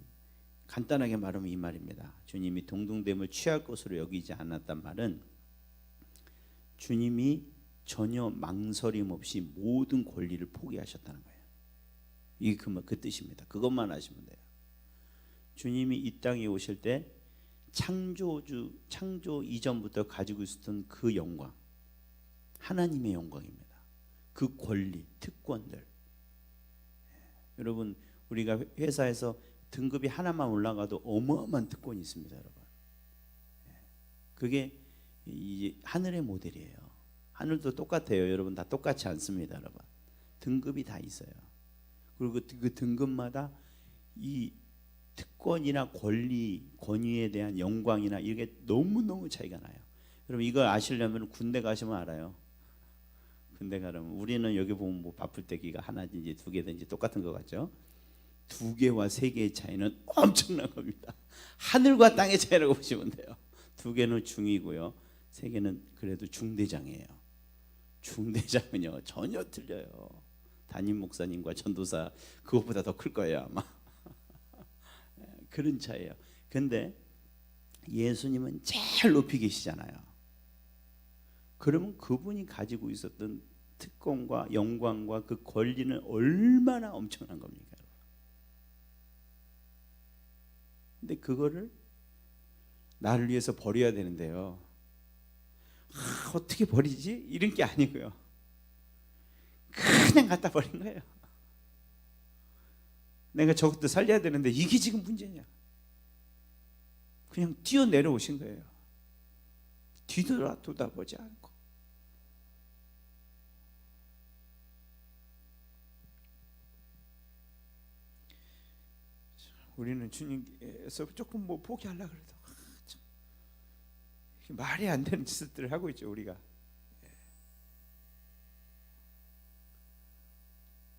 간단하게 말하면 이 말입니다. 주님이 동등됨을 취할 것으로 여기지 않았단 말은 주님이 전혀 망설임 없이 모든 권리를 포기하셨다는 거예요. 이게 그 뜻입니다. 그것만 아시면 돼요. 주님이 이 땅에 오실 때 창조 이전부터 가지고 있었던 그 영광, 하나님의 영광입니다. 그 권리, 특권들. 여러분, 우리가 회사에서 등급이 하나만 올라가도 어마어마한 특권이 있습니다, 여러분. 그게 이 하늘의 모델이에요. 하늘도 똑같아요. 여러분, 다 똑같지 않습니다, 여러분. 등급이 다 있어요. 그리고 그 등급마다 이 특권이나 권리, 권위에 대한 영광이나 이게 너무너무 차이가 나요. 여러분, 이거 아시려면 군대 가시면 알아요. 군대 가려면 우리는 여기 보면 뭐 바풀떼기가 하나든지 두 개든지 똑같은 것 같죠? 두 개와 세 개의 차이는 엄청난 겁니다. 하늘과 땅의 차이라고 보시면 돼요. 두 개는 중이고요, 세 개는 그래도 중대장이에요. 중대장은요 전혀 틀려요. 담임 목사님과 전도사 그것보다 더 클 거예요 아마. 그런 차이예요. 근데 예수님은 제일 높이 계시잖아요. 그러면 그분이 가지고 있었던 특권과 영광과 그 권리는 얼마나 엄청난 겁니까? 근데 그거를 나를 위해서 버려야 되는데요. 어떻게 버리지? 이런 게 아니고요. 그냥 갖다 버린 거예요. 내가 저것도 살려야 되는데 이게 지금 문제냐? 그냥 뛰어내려오신 거예요. 뒤돌아보지 않고. 우리는 주님께서 조금 뭐 포기하려고 그래도 말이 안 되는 짓들을 하고 있죠. 우리가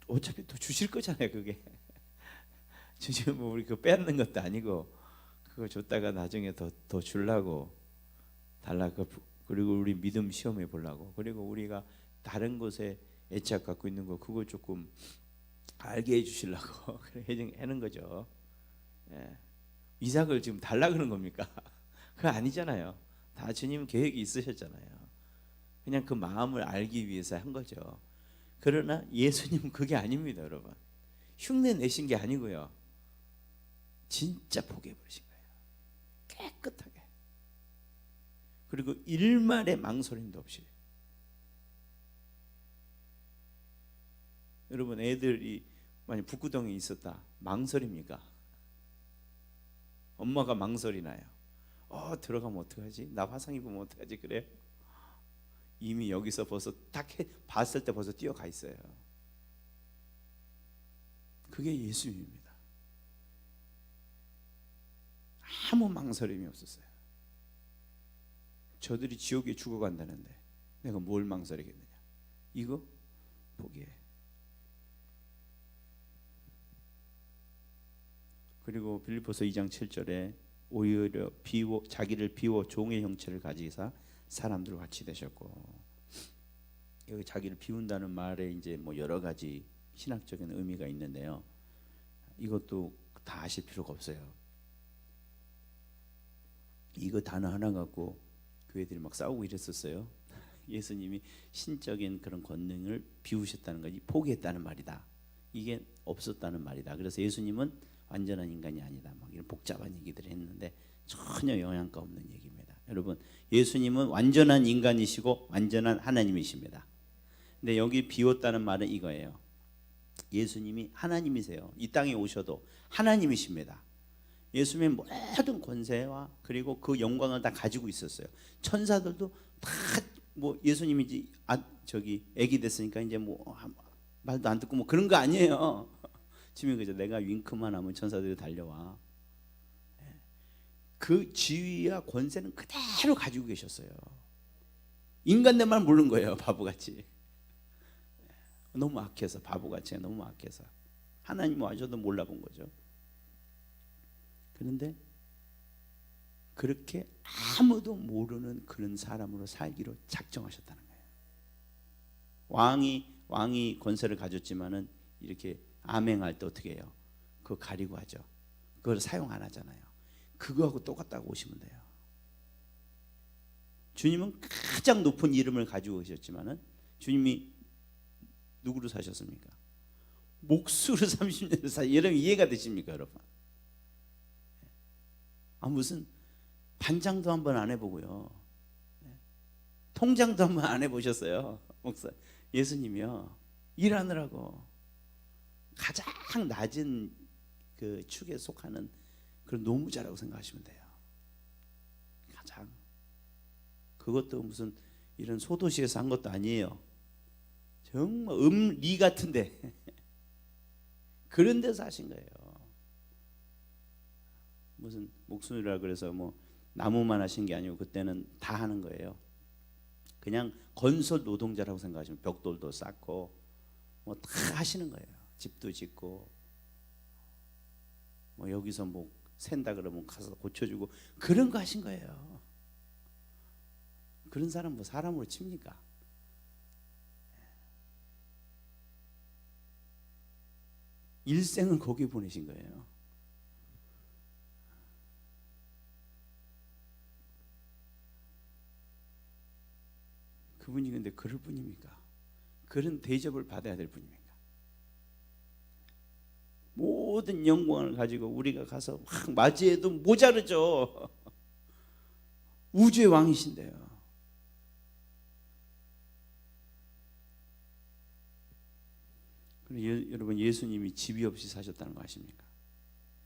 어차피 또 주실 거잖아요. 그게 주시면 뭐 우리 그거 빼앗는 것도 아니고 그거 줬다가 나중에 더 주려고 달라고. 그리고 우리 믿음 시험해 보려고. 그리고 우리가 다른 곳에 애착 갖고 있는 거 그거 조금 알게 해주시려고 하는 거죠. 예. 이삭을 지금 달라 그런 겁니까? 그거 아니잖아요. 다 주님 계획이 있으셨잖아요. 그냥 그 마음을 알기 위해서 한 거죠. 그러나 예수님은 그게 아닙니다, 여러분. 흉내 내신 게 아니고요, 진짜 포기해 버리신 거예요. 깨끗하게. 그리고 일말의 망설임도 없이. 여러분, 애들이 만약 북구동에 있었다, 망설입니까? 엄마가 망설이 나요. 들어가면 어떡하지? 나 화상 입으면 어떡하지? 그래요? 이미 여기서 벌써 딱 봤을 때 벌써 뛰어가 있어요. 그게 예수님입니다. 아무 망설임이 없었어요. 저들이 지옥에 죽어간다는데 내가 뭘 망설이겠느냐? 이거 포기해. 그리고 빌립보서 2장 7절에 오히려 자기를 비워 종의 형체를 가지사 사람들과 같이 되셨고, 여기 자기를 비운다는 말에 이제 뭐 여러 가지 신학적인 의미가 있는데요. 이것도 다 아실 필요가 없어요. 이거 단어 하나 갖고 교회들이 막 싸우고 이랬었어요. 예수님이 신적인 그런 권능을 비우셨다는 거지 포기했다는 말이다. 이게 없었다는 말이다. 그래서 예수님은 완전한 인간이 아니다. 막 이런 복잡한 얘기들을 했는데 전혀 영향가 없는 얘기입니다. 여러분, 예수님은 완전한 인간이시고 완전한 하나님이십니다. 근데 여기 비웠다는 말은 이거예요. 예수님이 하나님이세요. 이 땅에 오셔도 하나님이십니다. 예수님의 모든 권세와 그리고 그 영광을 다 가지고 있었어요. 천사들도 다 뭐 예수님이 이제 아기 됐으니까 이제 뭐 말도 안 듣고 뭐 그런 거 아니에요. 지금 그죠? 내가 윙크만 하면 천사들이 달려와. 그 지위와 권세는 그대로 가지고 계셨어요. 인간들만 모르는 거예요, 바보같이. 너무 악해서, 바보같이 너무 악해서. 하나님 와셔도 몰라본 거죠. 그런데 그렇게 아무도 모르는 그런 사람으로 살기로 작정하셨다는 거예요. 왕이 권세를 가졌지만은 이렇게 암행할 때 어떻게 해요? 그거 가리고 하죠. 그걸 사용 안 하잖아요. 그거하고 똑같다고 보시면 돼요. 주님은 가장 높은 이름을 가지고 계셨지만은 주님이 누구로 사셨습니까? 목수로 30년을 여러분 이해가 되십니까, 여러분? 무슨 반장도 한번 안 해보고요, 통장도 한번 안 해보셨어요, 목사 예수님이요. 일하느라고 가장 낮은 그 축에 속하는 그런 노무자라고 생각하시면 돼요. 가장. 그것도 무슨 이런 소도시에서 한 것도 아니에요. 정말 리 같은데 그런 데서 하신 거예요. 무슨 목수라 그래서 뭐 나무만 하신 게 아니고 그때는 다 하는 거예요. 그냥 건설 노동자라고 생각하시면 벽돌도 쌓고 뭐 다 하시는 거예요. 집도 짓고 뭐 여기서 뭐 샌다 그러면 가서 고쳐주고 그런 거 하신 거예요. 그런 사람 뭐 사람으로 칩니까? 일생을 거기에 보내신 거예요. 그분이 근데 그럴 분입니까? 그런 대접을 받아야 될 분입니까? 모든 영광을 가지고 우리가 가서 막 맞이해도 모자르죠. 우주의 왕이신데요. 여러분, 예수님이 집이 없이 사셨다는 거 아십니까?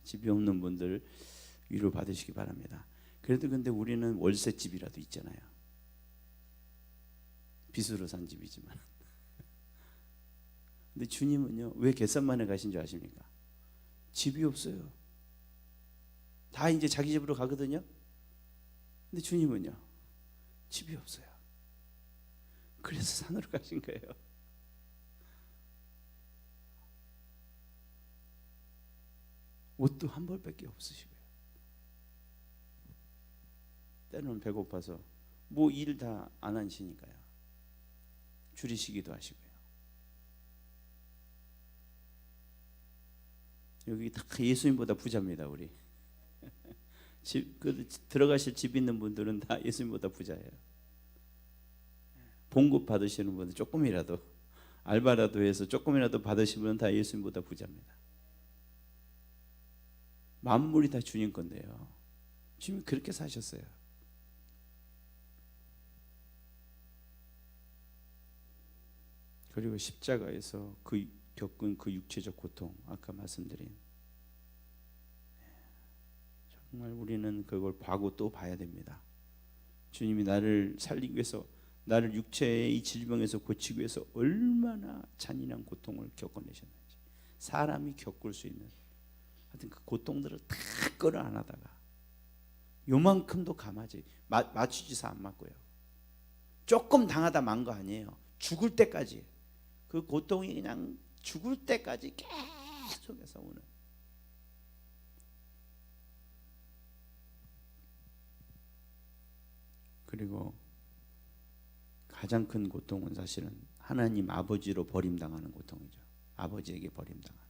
집이 없는 분들 위로 받으시기 바랍니다. 그래도 근데 우리는 월세집이라도 있잖아요. 빚으로 산 집이지만. 근데 주님은요, 왜 겟세마네 가신 줄 아십니까? 집이 없어요. 다 이제 자기 집으로 가거든요. 근데 주님은요, 집이 없어요. 그래서 산으로 가신 거예요. 옷도 한 벌밖에 없으시고요. 때로는 배고파서 뭐 일 다 안 하시니까요. 줄이시기도 하시고요. 여기 다 예수님보다 부자입니다, 우리. 들어가실 집 있는 분들은 다 예수님보다 부자예요. 봉급 받으시는 분들 조금이라도 알바라도 해서 조금이라도 받으시는 분은 다 예수님보다 부자입니다. 만물이 다 주님 건데요. 주님이 그렇게 사셨어요. 그리고 십자가에서 겪은 그 육체적 고통, 아까 말씀드린, 정말 우리는 그걸 봐고 또 봐야 됩니다. 주님이 나를 살리기 위해서, 나를 육체의 이 질병에서 고치기 위해서 얼마나 잔인한 고통을 겪어내셨는지, 사람이 겪을 수 있는 하여튼 그 고통들을 다 끌어안아다가 요만큼도 감하지 맞추지서 안 맞고요. 조금 당하다 만 거 아니에요. 죽을 때까지 그 고통이 그냥 죽을 때까지 계속해서 오는. 그리고 가장 큰 고통은 사실은 하나님 아버지로 버림당하는 고통이죠. 아버지에게 버림당하는.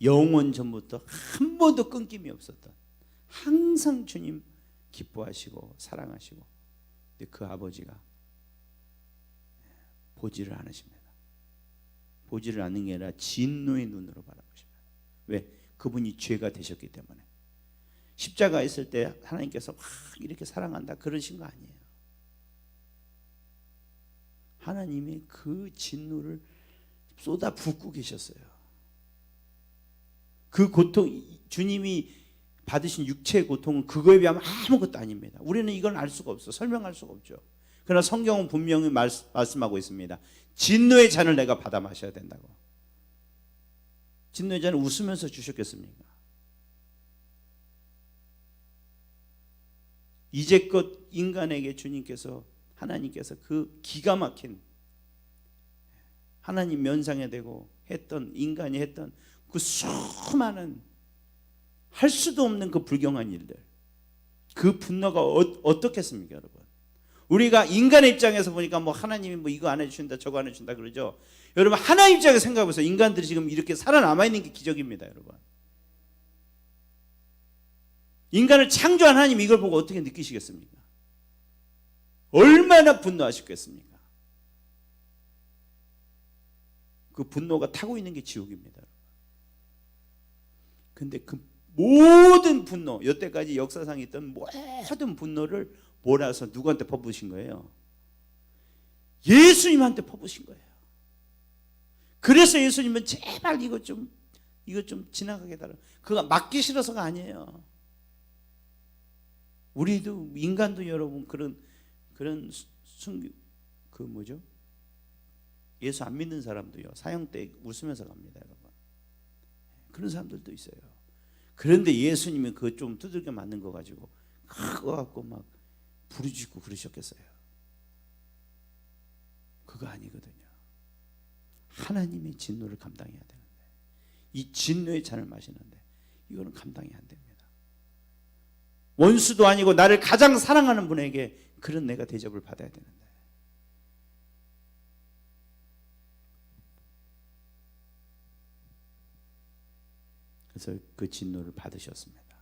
영원 전부터 한 번도 끊김이 없었던, 항상 주님 기뻐하시고 사랑하시고, 근데 그 아버지가 보지를 않으십니다. 보지를 않는 게 아니라 진노의 눈으로 바라보십니다. 왜? 그분이 죄가 되셨기 때문에. 십자가에 있을 때 하나님께서 막 이렇게 사랑한다 그러신 거 아니에요. 하나님이 그 진노를 쏟아 붓고 계셨어요. 그 고통, 주님이 받으신 육체의 고통은 그거에 비하면 아무것도 아닙니다. 우리는 이걸 알 수가 없어, 설명할 수가 없죠. 그러나 성경은 분명히 말씀하고 있습니다. 진노의 잔을 내가 받아 마셔야 된다고. 진노의 잔을 웃으면서 주셨겠습니까? 이제껏 인간에게 주님께서, 하나님께서 그 기가 막힌, 하나님 면상에 대고 했던, 인간이 했던 그 수많은 할 수도 없는 그 불경한 일들, 그 분노가 어떻겠습니까, 여러분? 우리가 인간의 입장에서 보니까 뭐 하나님이 뭐 이거 안 해주신다 저거 안 해준다 그러죠. 여러분, 하나님 입장에서 생각해보세요. 인간들이 지금 이렇게 살아남아 있는 게 기적입니다, 여러분. 인간을 창조한 하나님 이걸 보고 어떻게 느끼시겠습니까? 얼마나 분노하셨겠습니까? 그 분노가 타고 있는 게 지옥입니다. 근데 그 모든 분노, 여태까지 역사상에 있던 모든 분노를 몰아서 누구한테 퍼부으신 거예요? 예수님한테 퍼부으신 거예요. 그래서 예수님은 제발 이거 좀 지나가게 해달라. 그거 맞기 싫어서가 아니에요. 우리도 인간도 여러분 그런 순교 그 뭐죠? 예수 안 믿는 사람도요. 사형 때 웃으면서 갑니다, 여러분. 그런 사람들도 있어요. 그런데 예수님이 그 좀 두들겨 맞는 거 가지고 그거 갖고 막 부르짖고 그러셨겠어요? 그거 아니거든요. 하나님의 진노를 감당해야 되는데, 이 진노의 잔을 마시는데 이거는 감당이 안 됩니다. 원수도 아니고 나를 가장 사랑하는 분에게 그런 내가 대접을 받아야 되는데, 그래서 그 진노를 받으셨습니다.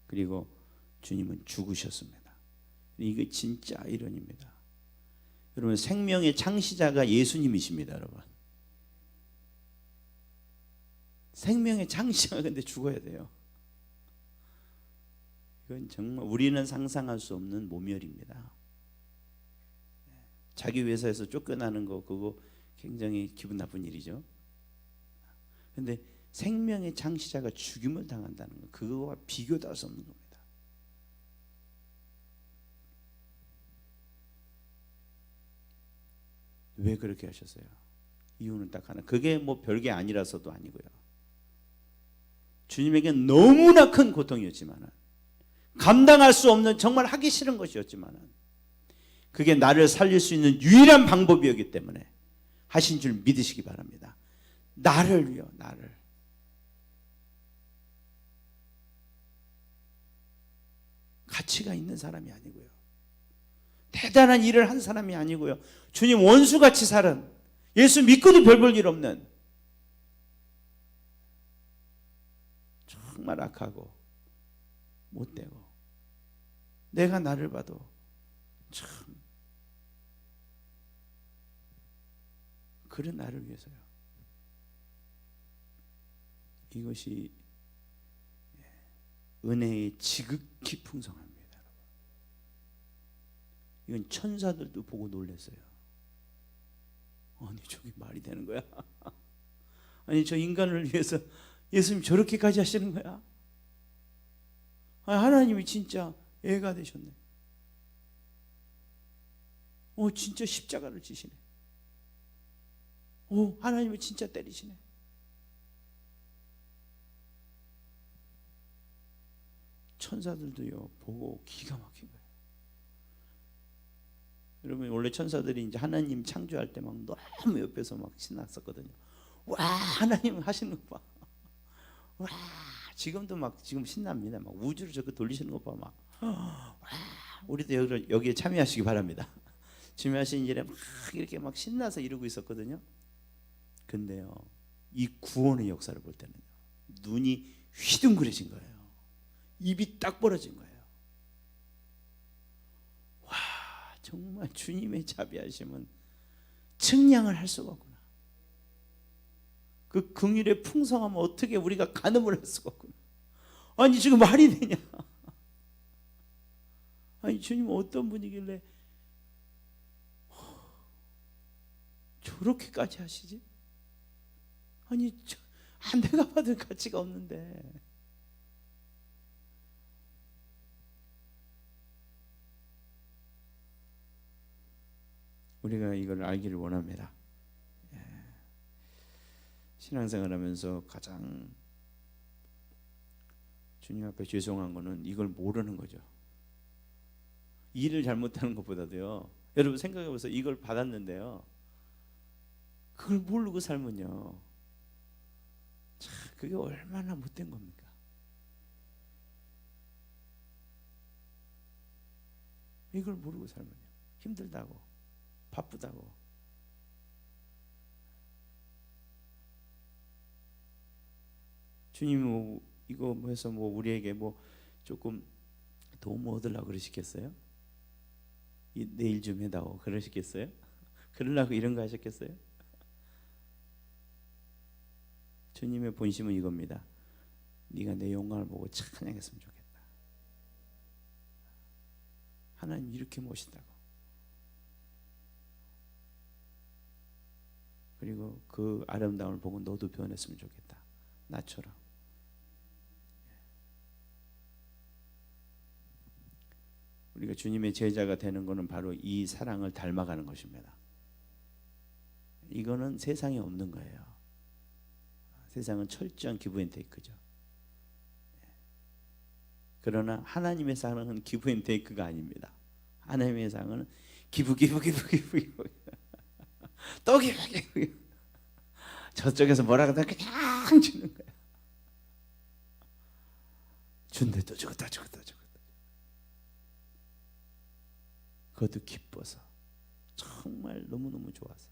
그리고 주님은 죽으셨습니다. 이게 진짜 이론입니다. 여러분, 생명의 창시자가 예수님이십니다. 여러분, 생명의 창시자가 근데 죽어야 돼요. 이건 정말 우리는 상상할 수 없는 모멸입니다. 자기 회사에서 쫓겨나는 거 그거 굉장히 기분 나쁜 일이죠. 근데 생명의 창시자가 죽임을 당한다는 거, 그거와 비교도 할 수 없는 겁니다. 왜 그렇게 하셨어요? 이유는 딱 하나. 그게 뭐 별게 아니라서도 아니고요. 주님에겐 너무나 큰 고통이었지만은, 감당할 수 없는 정말 하기 싫은 것이었지만은, 그게 나를 살릴 수 있는 유일한 방법이었기 때문에 하신 줄 믿으시기 바랍니다. 나를요, 나를. 가치가 있는 사람이 아니고요, 대단한 일을 한 사람이 아니고요, 주님 원수같이 살은, 예수 믿고도 별 볼 일 없는, 정말 악하고 못되고, 내가 나를 봐도 참 그런 나를 위해서요. 이것이 은혜의 지극히 풍성합니다. 이건 천사들도 보고 놀랐어요. 아니, 저게 말이 되는 거야? 아니, 저 인간을 위해서 예수님 저렇게까지 하시는 거야? 아니, 하나님이 진짜 애가 되셨네. 진짜 십자가를 지시네. 하나님이 진짜 때리시네. 천사들도요 보고 기가 막힌 거예요. 여러분, 원래 천사들이 이제 하나님 창조할 때 막 너무 옆에서 막 신났었거든요. 와, 하나님 하시는 거 봐. 와, 지금도 막 지금 신납니다. 막 우주를 저렇게 돌리시는 거 봐. 막 와, 우리도 여기에 참여하시기 바랍니다. 주님 하신 일에 막 이렇게 막 신나서 이루고 있었거든요. 근데요, 이 구원의 역사를 볼 때는요, 눈이 휘둥그레진 거예요. 입이 딱 벌어진 거예요. 와, 정말 주님의 자비하심은 측량을 할 수가 없구나. 그 긍휼의 풍성함은 어떻게 우리가 가늠을 할 수가 없구나. 아니, 지금 말이 되냐? 아니, 주님은 어떤 분이길래 저렇게까지 하시지? 아니, 내가 받을 가치가 없는데. 우리가 이걸 알기를 원합니다. 신앙생활하면서 가장 주님 앞에 죄송한 거는 이걸 모르는 거죠. 일을 잘못하는 것보다도요, 여러분 생각해 보세요. 이걸 받았는데요, 그걸 모르고 살면요, 참 그게 얼마나 못된 겁니까? 이걸 모르고 살면요, 힘들다고, 바쁘다고. 주님이 이거 뭐 해서 뭐 우리에게 뭐 조금 도움 얻으려고 그러시겠어요? 내일 좀 해다오 그러시겠어요? 그러려고 이런 거 하셨겠어요? 주님의 본심은 이겁니다. 네가 내 영광을 보고 찬양했으면 좋겠다. 하나님 이렇게 모신다고. 그리고 그 아름다움을 보고 너도 변했으면 좋겠다. 나처럼. 우리가 주님의 제자가 되는 것은 바로 이 사랑을 닮아가는 것입니다. 이거는 세상에 없는 거예요. 세상은 철저한 기브앤테이크죠. 그러나 하나님의 사랑은 기브앤테이크가 아닙니다. 하나님의 사랑은 기브 또 기브 저쪽에서 뭐라고 하다 그냥 주는 거예요. 준대 또 주고 또 주고 또 주고 그것도 기뻐서 정말 너무너무 좋아서.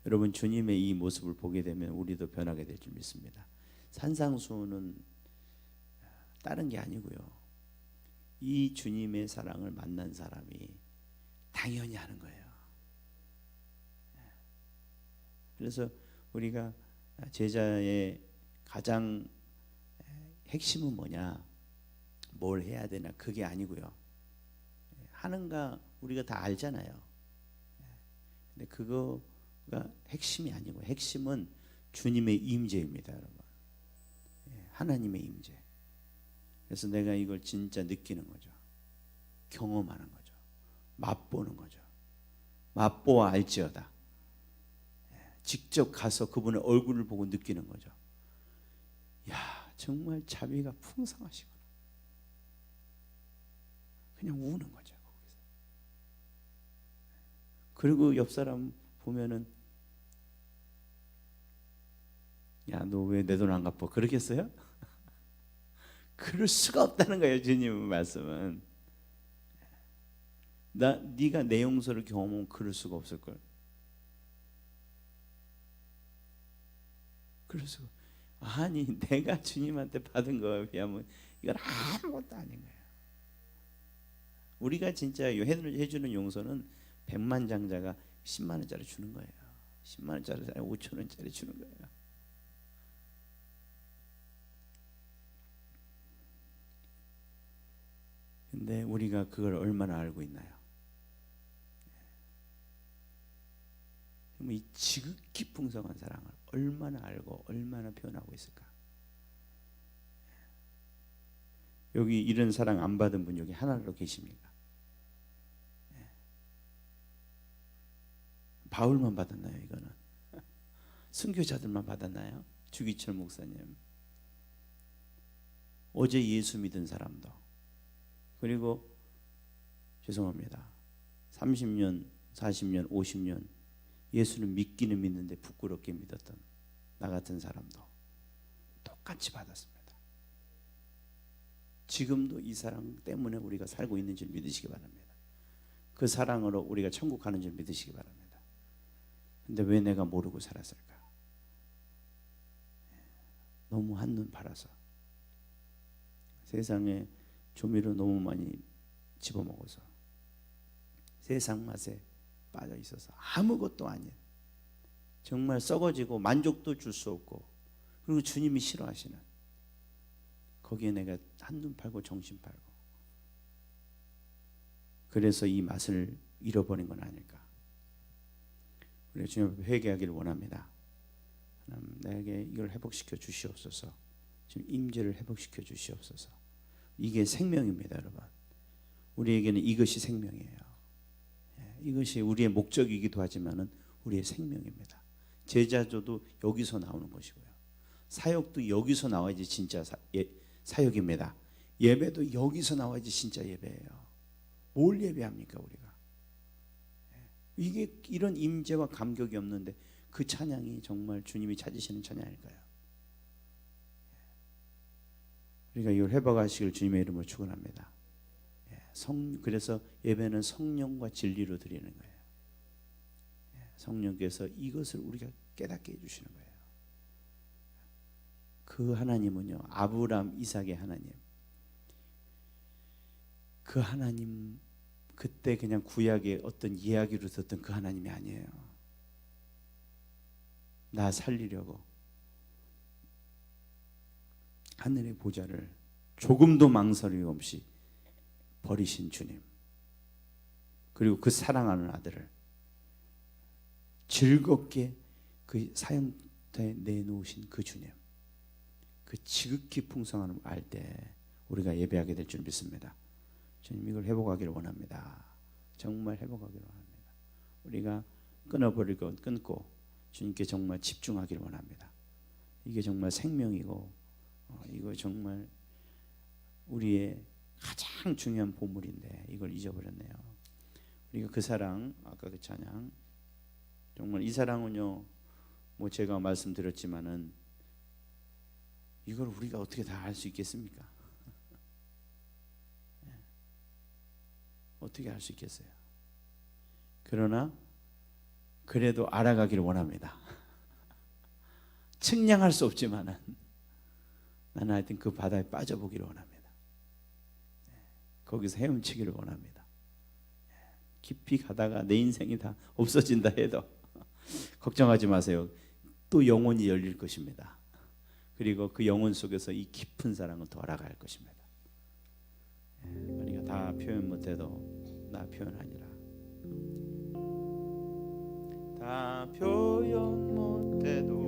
여러분 주님의 이 모습을 보게 되면 우리도 변하게 될 줄 믿습니다. 산상수훈은 다른 게 아니고요. 이 주님의 사랑을 만난 사람이 당연히 하는 거예요. 그래서 우리가 제자의 가장 핵심은 뭐냐, 뭘 해야 되나 그게 아니고요. 하는가 우리가 다 알잖아요. 근데 그거가 핵심이 아니고 핵심은 주님의 임재입니다, 여러분. 하나님의 임재. 그래서 내가 이걸 진짜 느끼는 거죠. 경험하는 거죠. 맛보는 거죠. 맛보아 알지어다. 직접 가서 그분의 얼굴을 보고 느끼는 거죠. 야, 정말 자비가 풍성하시구나. 그냥 우는 거죠, 거기서. 그리고 옆 사람 보면은 야, 너 왜 내 돈 안 갚아? 그러겠어요? 그럴 수가 없다는 거예요, 주님의 말씀은. 네가 내 용서를 경험하면 그럴 수가 없을 걸. 그럴 수가. 아니, 내가 주님한테 받은 거에 비하면 이건 아무것도 아닌 거예요. 우리가 진짜 해주는 용서는 백만장자가 10만 원짜리 주는 거예요. 10만 원짜리 5천 원짜리 주는 거예요. 근데 우리가 그걸 얼마나 알고 있나요? 이 지극히 풍성한 사랑을 얼마나 알고 얼마나 표현하고 있을까? 여기 이런 사랑 안 받은 분 여기 하나로 계십니까? 바울만 받았나요? 이거는 순교자들만 받았나요? 주기철 목사님, 어제 예수 믿은 사람도, 그리고 죄송합니다, 30년, 40년, 50년 예수를 믿기는 믿는데 부끄럽게 믿었던 나 같은 사람도 똑같이 받았습니다. 지금도 이 사랑 때문에 우리가 살고 있는 줄 믿으시기 바랍니다. 그 사랑으로 우리가 천국 가는 줄 믿으시기 바랍니다. 근데 왜 내가 모르고 살았을까? 너무 한눈 팔아서 세상에 조미료 너무 많이 집어먹어서 세상 맛에 빠져 있어서 아무것도 아닌, 정말 썩어지고 만족도 줄 수 없고, 그리고 주님이 싫어하시는, 거기에 내가 한눈 팔고 정신 팔고, 그래서 이 맛을 잃어버린 건 아닐까. 우리 주님 앞에 회개하기를 원합니다. 하나님, 나에게 이걸 회복시켜 주시옵소서. 지금 임재를 회복시켜 주시옵소서. 이게 생명입니다, 여러분. 우리에게는 이것이 생명이에요. 이것이 우리의 목적이기도 하지만은 우리의 생명입니다. 제자조도 여기서 나오는 것이고요. 사역도 여기서 나와야지 진짜 사역입니다. 예배도 여기서 나와야지 진짜 예배예요. 뭘 예배합니까 우리가? 이게 이런 임재와 감격이 없는데 그 찬양이 정말 주님이 찾으시는 찬양일까요? 우리가 이걸 회복하시길 주님의 이름으로 축원합니다. 그래서 예배는 성령과 진리로 드리는 거예요. 성령께서 이것을 우리가 깨닫게 해주시는 거예요. 그 하나님은요, 아브라함, 이삭의 하나님. 그 하나님, 그때 그냥 구약의 어떤 이야기로 듣던 그 하나님이 아니에요. 나 살리려고 하늘의 보좌를 조금도 망설임 없이 버리신 주님, 그리고 그 사랑하는 아들을 즐겁게 그 사형터에 내놓으신 그 주님, 그 지극히 풍성함을 알 때 우리가 예배하게 될 줄 믿습니다. 주님, 이걸 회복하기를 원합니다. 정말 회복하기를 원합니다. 우리가 끊어버릴 것 끊고 주님께 정말 집중하기를 원합니다. 이게 정말 생명이고 이거 정말 우리의 가장 중요한 보물인데 이걸 잊어버렸네요. 우리가 그 사랑, 아까 그 찬양, 정말 이 사랑은요, 뭐 제가 말씀드렸지만은 이걸 우리가 어떻게 다 알 수 있겠습니까? 어떻게 알 수 있겠어요? 그러나 그래도 알아가기를 원합니다. 측량할 수 없지만은 나는 하여튼 그 바다에 빠져보기를 원합니다. 거기서 헤엄치기를 원합니다. 깊이 가다가 내 인생이 다 없어진다 해도 걱정하지 마세요. 또 영혼이 열릴 것입니다. 그리고 그 영혼 속에서 이 깊은 사랑은 더 알아갈 것입니다. 우리가 다 표현 못해도 나 표현하니라. 다 표현 못해도